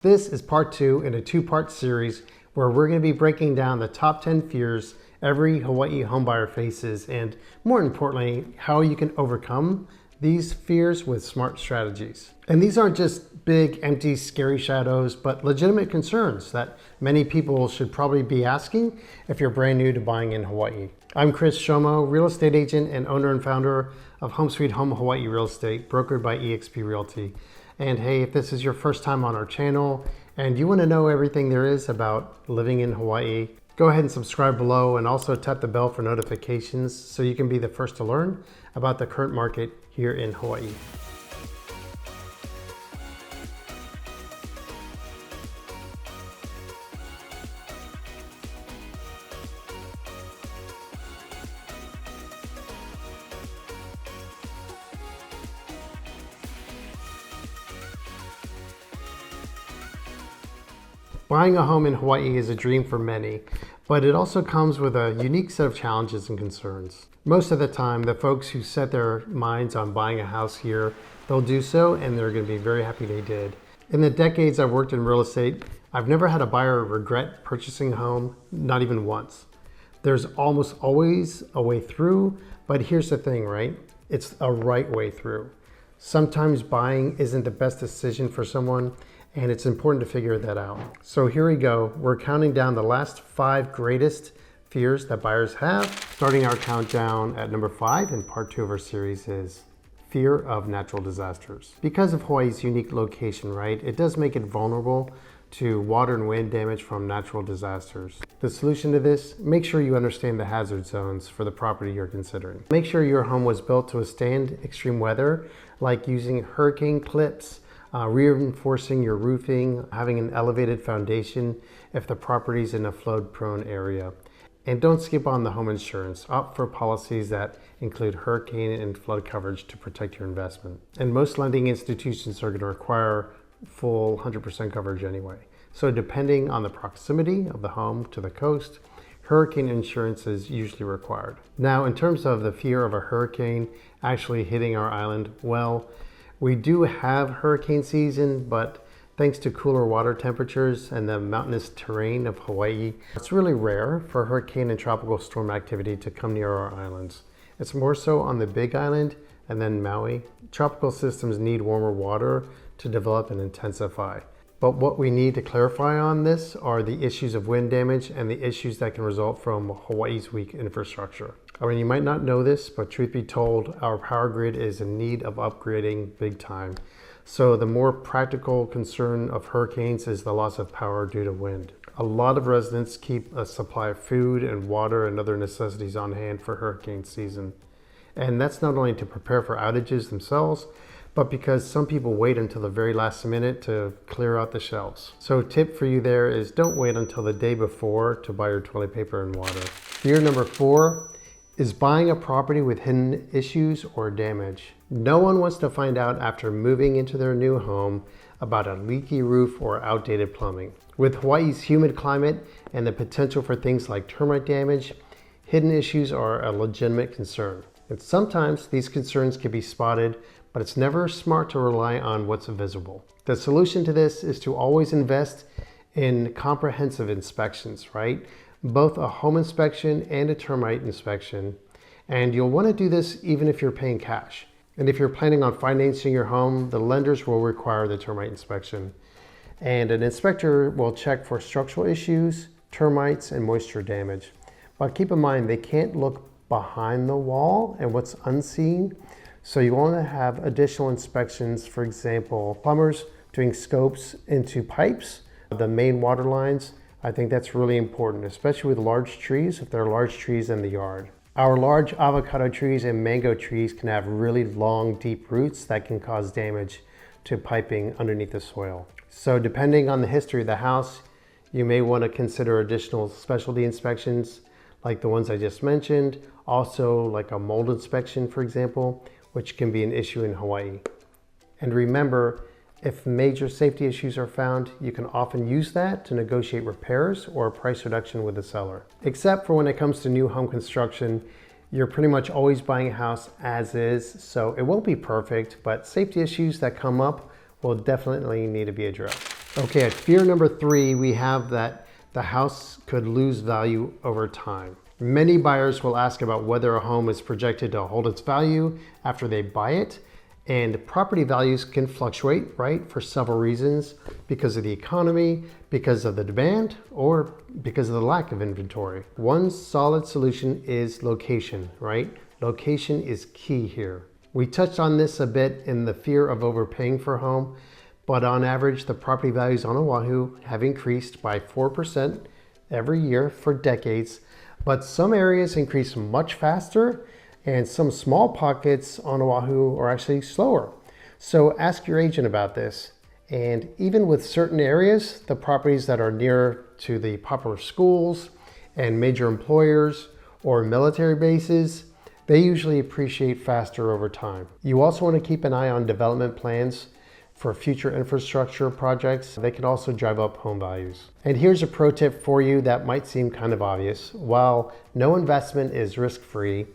This is part 2 in a 2-part series where we're going to be breaking down the top 10 fears every Hawaii homebuyer faces and, more importantly, how you can overcome these fears with smart strategies. And these aren't just big, empty, scary shadows, but legitimate concerns that many people should probably be asking if you're brand new to buying in Hawaii. I'm Chris Shomo, real estate agent and owner and founder of Home Sweet Home Hawaii Real Estate, brokered by eXp Realty. And hey, if this is your first time on our channel and you want to know everything there is about living in Hawaii, go ahead and subscribe below and also tap the bell for notifications so you can be the first to learn about the current market here in Hawaii. Buying a home in Hawaii is a dream for many, but it also comes with a unique set of challenges and concerns. Most of the time, the folks who set their minds on buying a house here, they'll do so and they're going to be very happy they did. In the decades I've worked in real estate, I've never had a buyer regret purchasing a home, not even once. There's almost always a way through, but here's the thing, right? It's a right way through. Sometimes buying isn't the best decision for someone, and it's important to figure that out. So here we go. We're counting down the last 5 greatest fears that buyers have. Starting our countdown at number 5 in part 2 of our series is fear of natural disasters. Because of Hawaii's unique location, right, it does make it vulnerable to water and wind damage from natural disasters. The solution to this, make sure you understand the hazard zones for the property you're considering. Make sure your home was built to withstand extreme weather, like using hurricane clips, reinforcing your roofing, having an elevated foundation if the property's in a flood-prone area. And don't skip on the home insurance. Opt for policies that include hurricane and flood coverage to protect your investment. And most lending institutions are going to require full 100% coverage anyway. So depending on the proximity of the home to the coast, hurricane insurance is usually required. Now, in terms of the fear of a hurricane actually hitting our island, well, we do have hurricane season, but thanks to cooler water temperatures and the mountainous terrain of Hawaii, it's really rare for hurricane and tropical storm activity to come near our islands. It's more so on the Big Island and then Maui. Tropical systems need warmer water to develop and intensify. But what we need to clarify on this are the issues of wind damage and the issues that can result from Hawaii's weak infrastructure. I mean, you might not know this, but truth be told, our power grid is in need of upgrading big time. So the more practical concern of hurricanes is the loss of power due to wind. A lot of residents keep a supply of food and water and other necessities on hand for hurricane season. And that's not only to prepare for outages themselves, but because some people wait until the very last minute to clear out the shelves. So a tip for you there is don't wait until the day before to buy your toilet paper and water. Fear number 4 is buying a property with hidden issues or damage. No one wants to find out after moving into their new home about a leaky roof or outdated plumbing. With Hawaii's humid climate and the potential for things like termite damage, hidden issues are a legitimate concern. And sometimes these concerns can be spotted, but it's never smart to rely on what's visible. The solution to this is to always invest in comprehensive inspections, right? Both a home inspection and a termite inspection. And you'll want to do this even if you're paying cash. And if you're planning on financing your home, the lenders will require the termite inspection. And an inspector will check for structural issues, termites, and moisture damage. But keep in mind, they can't look behind the wall and what's unseen. So you want to have additional inspections, for example, plumbers doing scopes into pipes, the main water lines. I think that's really important, especially with large trees, if there are large trees in the yard. Our large avocado trees and mango trees can have really long, deep roots that can cause damage to piping underneath the soil. So depending on the history of the house, you may want to consider additional specialty inspections like the ones I just mentioned, also like a mold inspection, for example, which can be an issue in Hawaii. And remember, if major safety issues are found, you can often use that to negotiate repairs or a price reduction with the seller. Except for when it comes to new home construction, you're pretty much always buying a house as is, so it won't be perfect, but safety issues that come up will definitely need to be addressed. Okay, at fear number 3, we have that the house could lose value over time. Many buyers will ask about whether a home is projected to hold its value after they buy it. And property values can fluctuate, right, for several reasons, because of the economy, because of the demand, or because of the lack of inventory. One solid solution is location, right? Location is key here. We touched on this a bit in the fear of overpaying for a home, but on average, the property values on Oahu have increased by 4% every year for decades, but some areas increase much faster, and some small pockets on Oahu are actually slower. So ask your agent about this. And even with certain areas, the properties that are near to the popular schools and major employers or military bases, they usually appreciate faster over time. You also want to keep an eye on development plans for future infrastructure projects. They can also drive up home values. And here's a pro tip for you that might seem kind of obvious. While no investment is risk-free,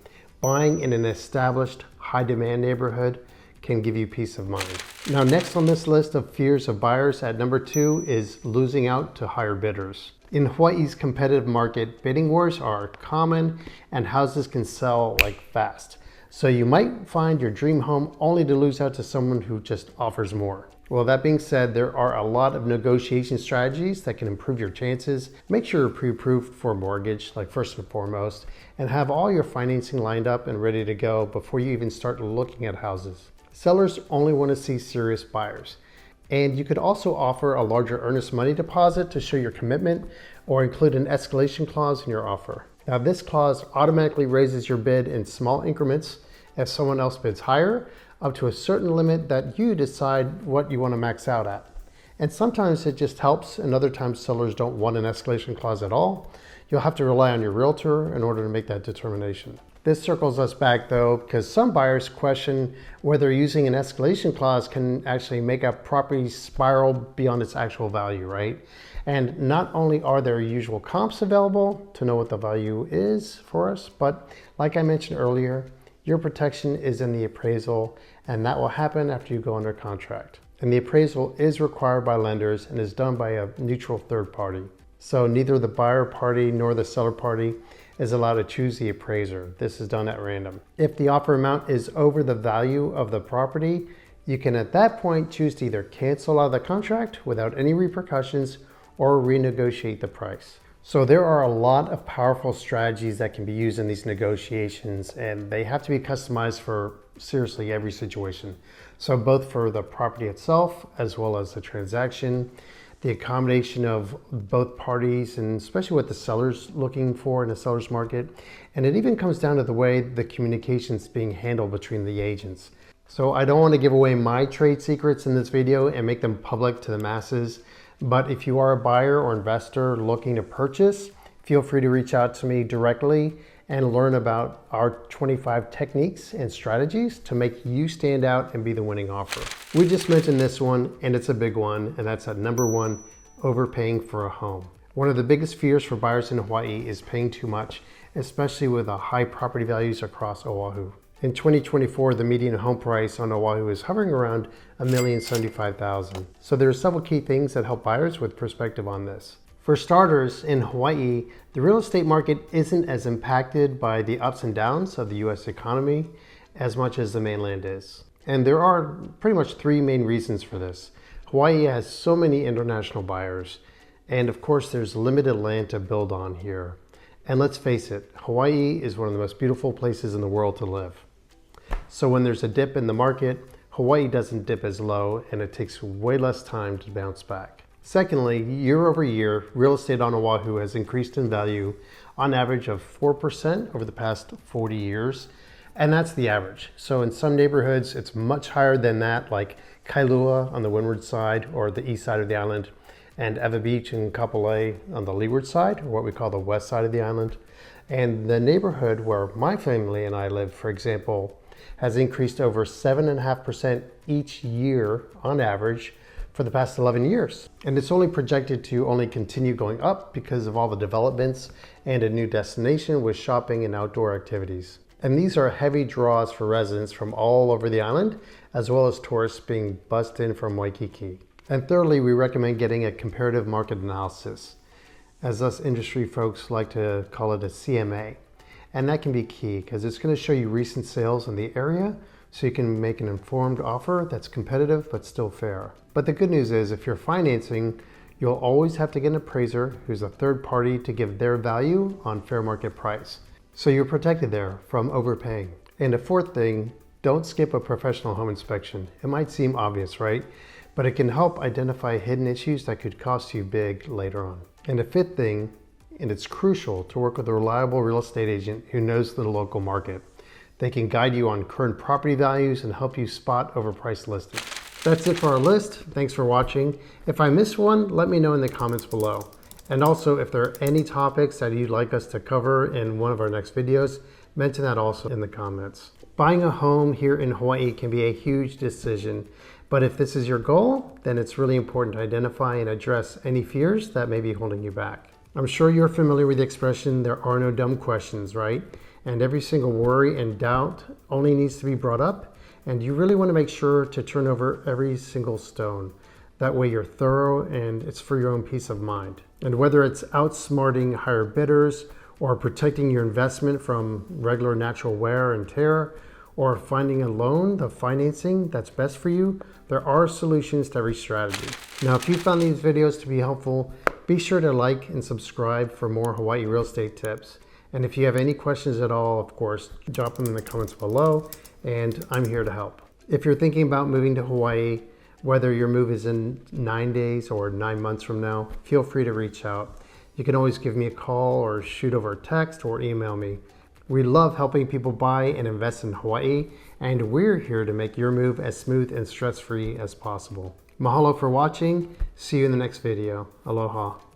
buying in an established high-demand neighborhood can give you peace of mind. Now, next on this list of fears of buyers at number 2 is losing out to higher bidders. In Hawaii's competitive market, bidding wars are common and houses can sell like fast. So you might find your dream home only to lose out to someone who just offers more. Well, that being said, there are a lot of negotiation strategies that can improve your chances. Make sure you're pre-approved for a mortgage, like first and foremost, and have all your financing lined up and ready to go before you even start looking at houses. Sellers only want to see serious buyers. And you could also offer a larger earnest money deposit to show your commitment, or include an escalation clause in your offer. Now, this clause automatically raises your bid in small increments if someone else bids higher, up to a certain limit that you decide what you want to max out at. And sometimes it just helps, and other times sellers don't want an escalation clause at all. You'll have to rely on your realtor in order to make that determination. This circles us back though, because some buyers question whether using an escalation clause can actually make a property spiral beyond its actual value, right? And not only are there usual comps available to know what the value is for us, but like I mentioned earlier, your protection is in the appraisal, and that will happen after you go under contract. And the appraisal is required by lenders and is done by a neutral third party. So neither the buyer party nor the seller party is allowed to choose the appraiser. This is done at random. If the offer amount is over the value of the property, you can at that point choose to either cancel out of the contract without any repercussions or renegotiate the price. So there are a lot of powerful strategies that can be used in these negotiations, and they have to be customized for seriously every situation. So both for the property itself, as well as the transaction, the accommodation of both parties, and especially what the seller's looking for in a seller's market. And it even comes down to the way the communication's being handled between the agents. So I don't want to give away my trade secrets in this video and make them public to the masses. But if you are a buyer or investor looking to purchase, feel free to reach out to me directly and learn about our 25 techniques and strategies to make you stand out and be the winning offer. We just mentioned this one, and it's a big one, and that's at number 1, overpaying for a home. One of the biggest fears for buyers in Hawaii is paying too much, especially with the high property values across Oahu. In 2024, the median home price on Oahu is hovering around $1,075,000. So there are several key things that help buyers with perspective on this. For starters, in Hawaii, the real estate market isn't as impacted by the ups and downs of the US economy as much as the mainland is. And there are pretty much 3 main reasons for this. Hawaii has so many international buyers, and of course there's limited land to build on here. And let's face it, Hawaii is one of the most beautiful places in the world to live. So when there's a dip in the market, Hawaii doesn't dip as low, and it takes way less time to bounce back. Secondly, year over year, real estate on Oahu has increased in value on average of 4% over the past 40 years. And that's the average. So in some neighborhoods, it's much higher than that, like Kailua on the windward side or the east side of the island, and Ewa Beach and Kapolei on the leeward side, or what we call the west side of the island. And the neighborhood where my family and I live, for example, has increased over 7.5% each year on average for the past 11 years. And it's only projected to only continue going up because of all the developments and a new destination with shopping and outdoor activities. And these are heavy draws for residents from all over the island, as well as tourists being bussed in from Waikiki. And thirdly, we recommend getting a comparative market analysis, as us industry folks like to call it a CMA. And that can be key because it's going to show you recent sales in the area so you can make an informed offer that's competitive but still fair. But the good news is if you're financing, you'll always have to get an appraiser who's a third party to give their value on fair market price. So you're protected there from overpaying. And the fourth thing, don't skip a professional home inspection. It might seem obvious, right? But it can help identify hidden issues that could cost you big later on. And the fifth thing, and it's crucial to work with a reliable real estate agent who knows the local market. They can guide you on current property values and help you spot overpriced listings. That's it for our list. Thanks for watching. If I missed one, let me know in the comments below. And also, if there are any topics that you'd like us to cover in one of our next videos, mention that also in the comments. Buying a home here in Hawaii can be a huge decision, but if this is your goal, then it's really important to identify and address any fears that may be holding you back. I'm sure you're familiar with the expression, there are no dumb questions, right? And every single worry and doubt only needs to be brought up, and you really want to make sure to turn over every single stone. That way you're thorough and it's for your own peace of mind. And whether it's outsmarting higher bidders or protecting your investment from regular natural wear and tear, or finding a loan, the financing that's best for you, there are solutions to every strategy. Now, if you found these videos to be helpful, be sure to like and subscribe for more Hawaii real estate tips. And if you have any questions at all, of course, drop them in the comments below, and I'm here to help. If you're thinking about moving to Hawaii, whether your move is in 9 days or 9 months from now, feel free to reach out. You can always give me a call or shoot over a text or email me. We love helping people buy and invest in Hawaii, and we're here to make your move as smooth and stress-free as possible. Mahalo for watching. See you in the next video. Aloha.